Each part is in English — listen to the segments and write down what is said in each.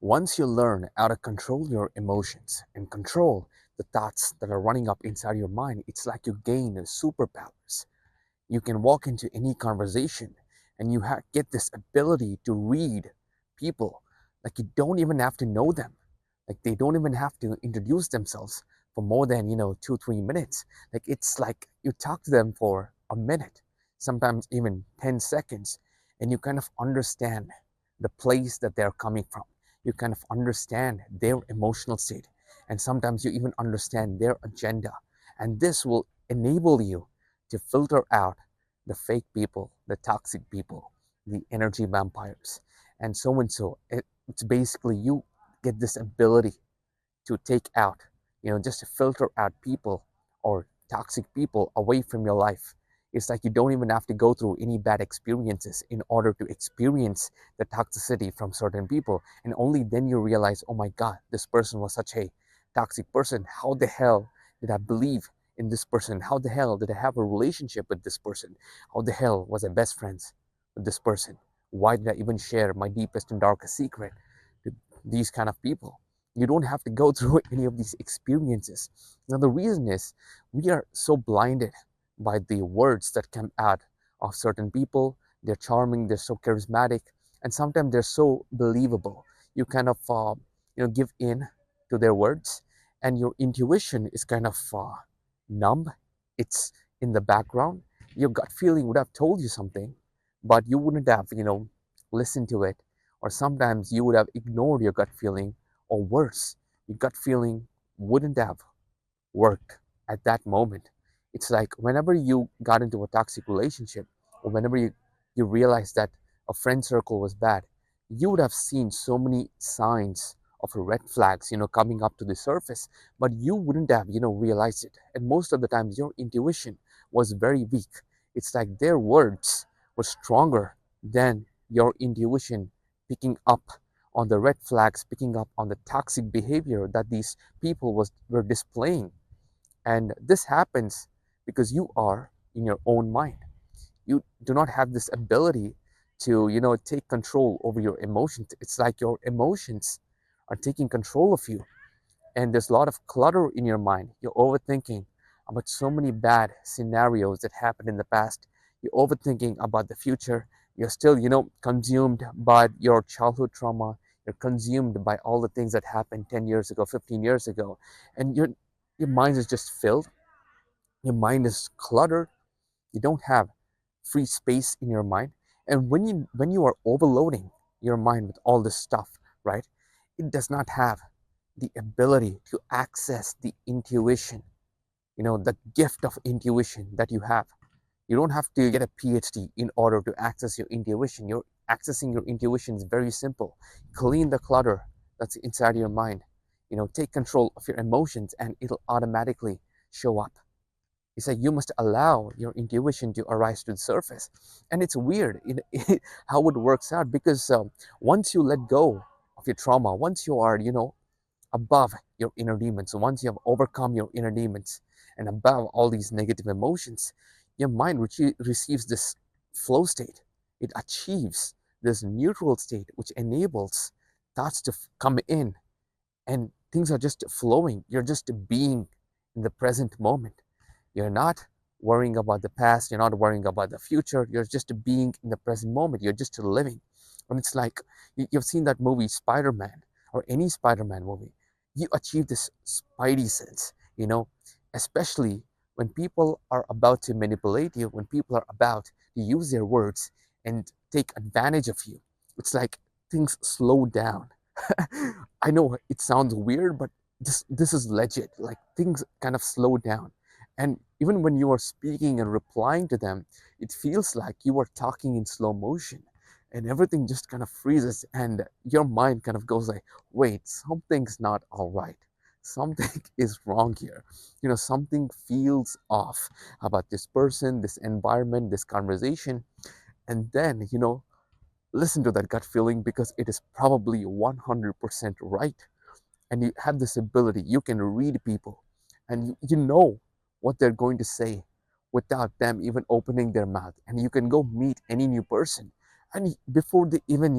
Once you learn how to control your emotions and control the thoughts that are running up inside your mind, it's like you gain superpowers. You can walk into any conversation and you get this ability to read people. Like you don't even have to know them. Like they don't even have to introduce themselves for more than 2 3 minutes. Like it's like you talk to them for a minute, sometimes even 10 seconds, and you kind of understand the place that they're coming from. You kind of understand their emotional state, and sometimes you even understand their agenda. And this will enable you to filter out the fake people, the toxic people, the energy vampires, and so and so. It's basically you get this ability to take out, just to filter out people or toxic people away from your life. It's like you don't even have to go through any bad experiences in order to experience the toxicity from certain people. And only then you realize, oh my God, this person was such a toxic person. How the hell did I believe in this person? How the hell did I have a relationship with this person? How the hell was I best friends with this person? Why did I even share my deepest and darkest secret to these kind of people? You don't have to go through any of these experiences. Now, the reason is we are so blinded by the words that come out of certain people. They're charming, they're so charismatic, and sometimes they're so believable. You kind of, give in to their words, and your intuition is kind of numb. It's in the background. Your gut feeling would have told you something, but you wouldn't have, listened to it. Or sometimes you would have ignored your gut feeling, or worse, your gut feeling wouldn't have worked at that moment. It's like whenever you got into a toxic relationship, or whenever you realized that a friend circle was bad, you would have seen so many signs of red flags, coming up to the surface, but you wouldn't have, realized it. And most of the times, your intuition was very weak. It's like their words were stronger than your intuition picking up on the red flags, picking up on the toxic behavior that these people were displaying. And this happens because you are in your own mind. You do not have this ability to, take control over your emotions. It's like your emotions are taking control of you. And there's a lot of clutter in your mind. You're overthinking about so many bad scenarios that happened in the past. You're overthinking about the future. You're still, consumed by your childhood trauma. You're consumed by all the things that happened 10 years ago, 15 years ago. And your mind is just filled. Your mind is cluttered. You don't have free space in your mind. And when you are overloading your mind with all this stuff, right, it does not have the ability to access the intuition, the gift of intuition that you have. You don't have to get a PhD in order to access your intuition. You're accessing your intuition is very simple. Clean the clutter that's inside your mind. Take control of your emotions and it'll automatically show up. It's like you must allow your intuition to arise to the surface. And it's weird how it works out, because once you let go of your trauma, once you are, above your inner demons, once you have overcome your inner demons and above all these negative emotions, your mind receives this flow state. It achieves this neutral state, which enables thoughts to come in, and things are just flowing. You're just being in the present moment. You're not worrying about the past. You're not worrying about the future. You're just being in the present moment. You're just living. And it's like you've seen that movie Spider-Man, or any Spider-Man movie. You achieve this Spidey sense, especially when people are about to manipulate you, when people are about to use their words and take advantage of you. It's like things slow down. I know it sounds weird, but this is legit. Like things kind of slow down. And even when you are speaking and replying to them, it feels like you are talking in slow motion, and everything just kind of freezes, and your mind kind of goes like, wait, something's not all right. Something is wrong here. Something feels off about this person, this environment, this conversation. And then, listen to that gut feeling, because it is probably 100% right. And you have this ability. You can read people, and you know what they're going to say without them even opening their mouth. And you can go meet any new person, and before they even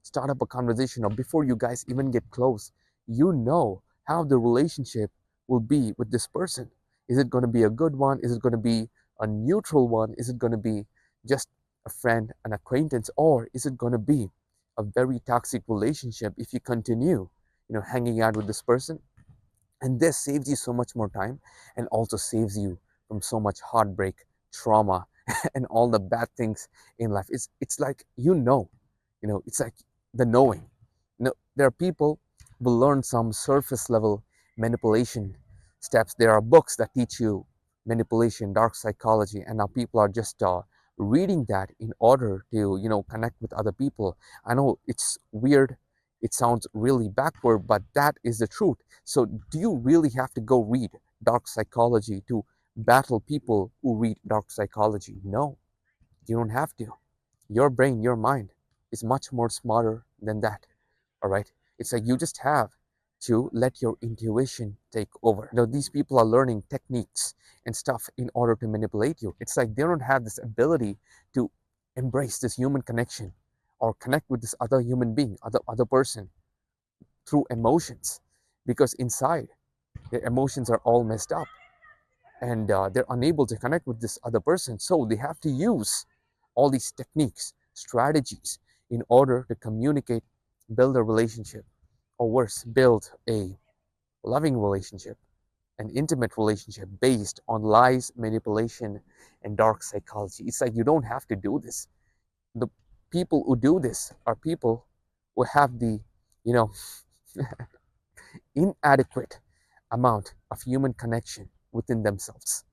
start up a conversation or before you guys even get close, you know how the relationship will be with this person. Is it going to be a good one? Is it going to be a neutral one? Is it going to be just a friend, an acquaintance, or is it going to be a very toxic relationship if you continue, hanging out with this person? And this saves you so much more time and also saves you from so much heartbreak, trauma, and all the bad things in life. It's like it's like the knowing. There are people who learn some surface level manipulation steps. There are books that teach you manipulation, dark psychology, and now people are just reading that in order to connect with other people. I know it's weird, it sounds really backward, but that is the truth. So do you really have to go read dark psychology to battle people who read dark psychology? No, you don't have to. Your brain, your mind is much more smarter than that. All right. It's like you just have to let your intuition take over. These people are learning techniques and stuff in order to manipulate you. It's like they don't have this ability to embrace this human connection or connect with this other human being, other person through emotions, because inside their emotions are all messed up, and they're unable to connect with this other person. So they have to use all these techniques, strategies in order to communicate, build a relationship, or worse, build a loving relationship, an intimate relationship based on lies, manipulation, and dark psychology. It's like you don't have to do this. The people who do this are people who have the, you know, inadequate amount of human connection within themselves.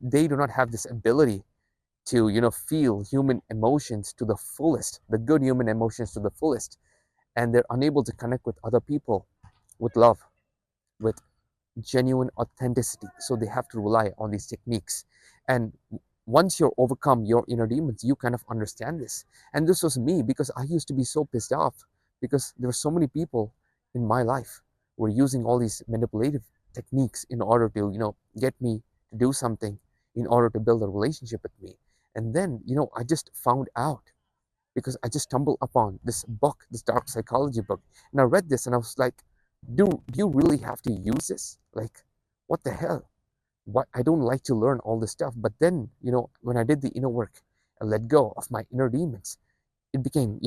They do not have this ability to feel human emotions to the fullest, the good human emotions to the fullest, and they're unable to connect with other people with love, with genuine authenticity. So they have to rely on these techniques. And once you're overcome your inner demons, you kind of understand this. And this was me, because I used to be so pissed off because there were so many people in my life who were using all these manipulative techniques in order to get me to do something, in order to build a relationship with me. And then I just found out, because I just stumbled upon this book, this dark psychology book, and I read this and I was like, do you really have to use this? Like, what the hell? What, I don't like to learn all this stuff. But then, when I did the inner work and let go of my inner demons, it became,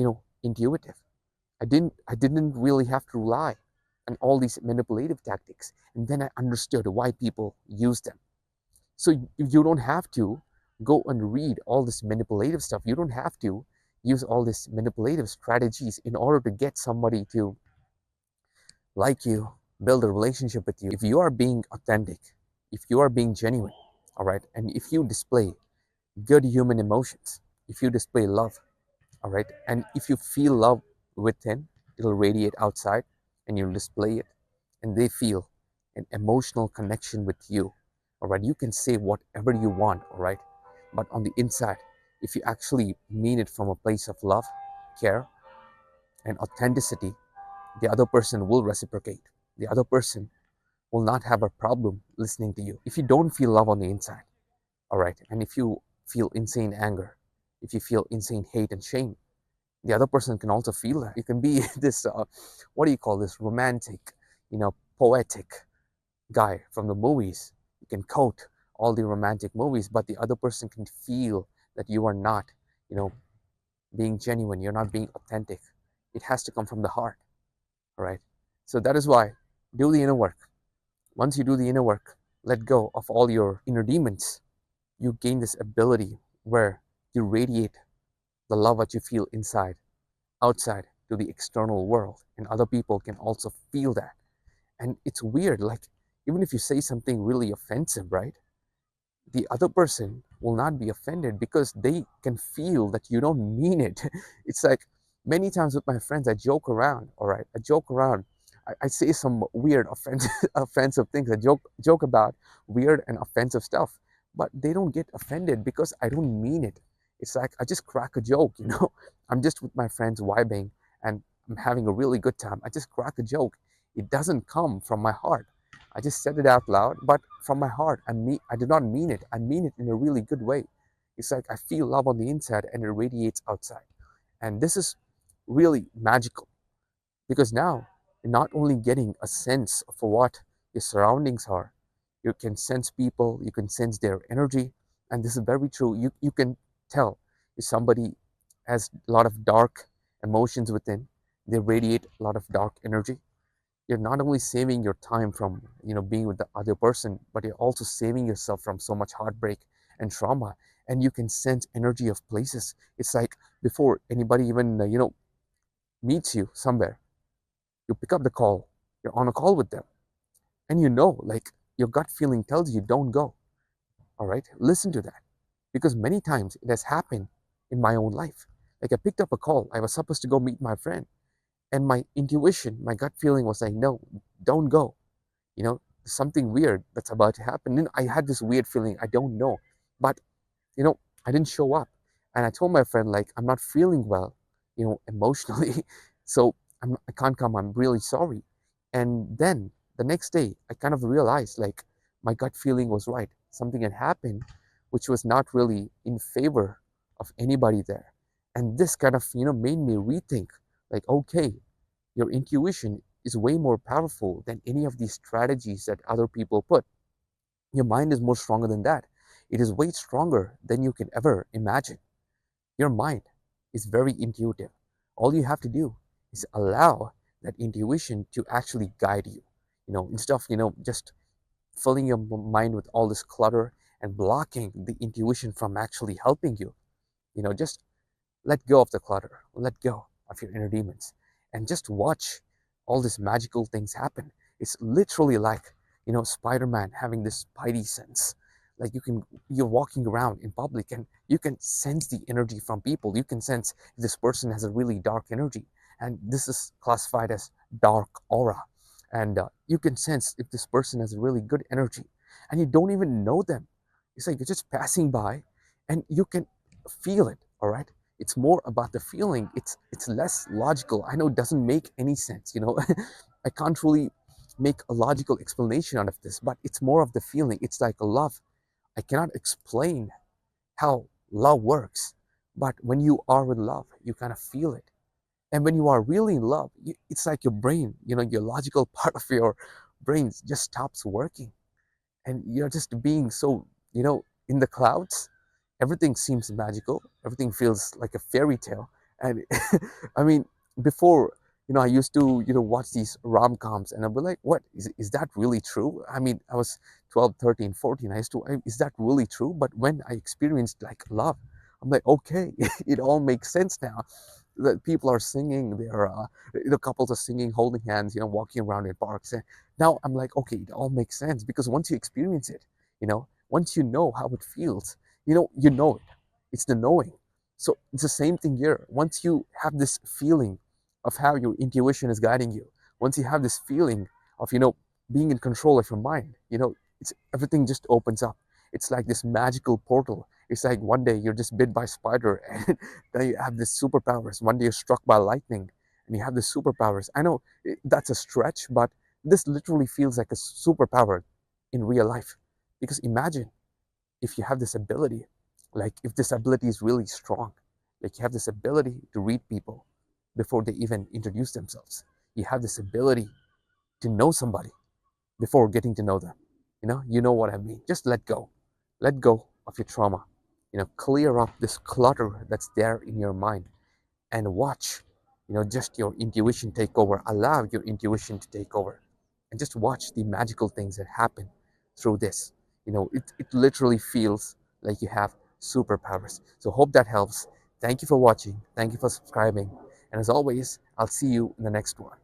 intuitive. I didn't really have to rely on all these manipulative tactics. And then I understood why people use them. So you don't have to go and read all this manipulative stuff. You don't have to use all these manipulative strategies in order to get somebody to like you, build a relationship with you. If you are being authentic, if you are being genuine, all right, and if you display good human emotions, if you display love, all right, and if you feel love within, it'll radiate outside and you'll display it, and they feel an emotional connection with you, all right. You can say whatever you want, all right, but on the inside, if you actually mean it from a place of love, care, and authenticity, the other person will reciprocate. The other person will not have a problem listening to you. If you don't feel love on the inside, all right, and if you feel insane anger, if you feel insane hate and shame, the other person can also feel that. You can be this, what do you call this, romantic, poetic guy from the movies. You can quote all the romantic movies, but the other person can feel that you are not, you know, being genuine, you're not being authentic. It has to come from the heart, all right? So that is why, do the inner work. Once you do the inner work, let go of all your inner demons, you gain this ability where you radiate the love that you feel inside, outside to the external world, and other people can also feel that. And it's weird, like, even if you say something really offensive, right? The other person will not be offended because they can feel that you don't mean it. It's like, many times with my friends, I joke around, all right? I joke around. I say some weird, offensive, offensive things. I joke about weird and offensive stuff, but they don't get offended because I don't mean it. It's like I just crack a joke. I'm just with my friends vibing and I'm having a really good time. I just crack a joke. It doesn't come from my heart. I just said it out loud, but from my heart. I did not mean it. I mean it in a really good way. It's like I feel love on the inside and it radiates outside. And this is really magical, because now you're not only getting a sense for what your surroundings are, you can sense people, you can sense their energy. And this is very true. You can tell if somebody has a lot of dark emotions within, they radiate a lot of dark energy. You're not only saving your time from being with the other person, but you're also saving yourself from so much heartbreak and trauma. And you can sense energy of places. It's like before anybody even meets you somewhere, you pick up the call, you're on a call with them, and like your gut feeling tells you don't go. All right, listen to that, because many times it has happened in my own life. Like I picked up a call, I was supposed to go meet my friend, and my intuition, my gut feeling was saying, no, don't go. Something weird that's about to happen. And I had this weird feeling, I don't know, but you know, I didn't show up. And I told my friend, like, I'm not feeling well, emotionally. So I can't come. I'm really sorry. And then the next day, I kind of realized, like, my gut feeling was right. Something had happened, which was not really in favor of anybody there. And this kind of, made me rethink, like, okay, your intuition is way more powerful than any of these strategies that other people put. Your mind is more stronger than that. It is way stronger than you can ever imagine. Your mind is very intuitive. All you have to do is allow that intuition to actually guide you. Instead of, just filling your mind with all this clutter and blocking the intuition from actually helping you. Just let go of the clutter, let go of your inner demons, and just watch all these magical things happen. It's literally like, Spider-Man having this Spidey sense. Like you're walking around in public and you can sense the energy from people. You can sense if this person has a really dark energy, and this is classified as dark aura. And you can sense if this person has a really good energy, and you don't even know them. It's like you're just passing by, and you can feel it. All right, it's more about the feeling. It's less logical. I know it doesn't make any sense. I can't really make a logical explanation out of this, but it's more of the feeling. It's like a love. I cannot explain how love works, but when you are in love, you kind of feel it. And when you are really in love, it's like your brain, your logical part of your brain just stops working, and you're just being so, in the clouds. Everything seems magical, everything feels like a fairy tale. And I mean, before, I used to, watch these rom-coms, and I'd be like, what is that really true? I mean, I was 12, 13, 14. Is that really true? But when I experienced like love, I'm like, okay, it all makes sense now. The people are singing, they're the couples are singing, holding hands, walking around in parks. And now I'm like, okay, it all makes sense, because once you experience it, once you know how it feels, you know it. It's the knowing. So it's the same thing here. Once you have this feeling of how your intuition is guiding you, once you have this feeling of, being in control of your mind, it's everything just opens up. It's like this magical portal. It's like one day you're just bit by a spider, and then you have this superpowers. One day you're struck by lightning and you have the superpowers. I know that's a stretch, but this literally feels like a superpower in real life. Because imagine if you have this ability, like if this ability is really strong, like you have this ability to read people before they even introduce themselves. You have this ability to know somebody before getting to know them. You know what I mean. Just let go. Let go of your trauma. Clear up this clutter that's there in your mind, and watch, just your intuition take over. Allow your intuition to take over, and just watch the magical things that happen through this. It literally feels like you have superpowers. So hope that helps. Thank you for watching. Thank you for subscribing. And as always, I'll see you in the next one.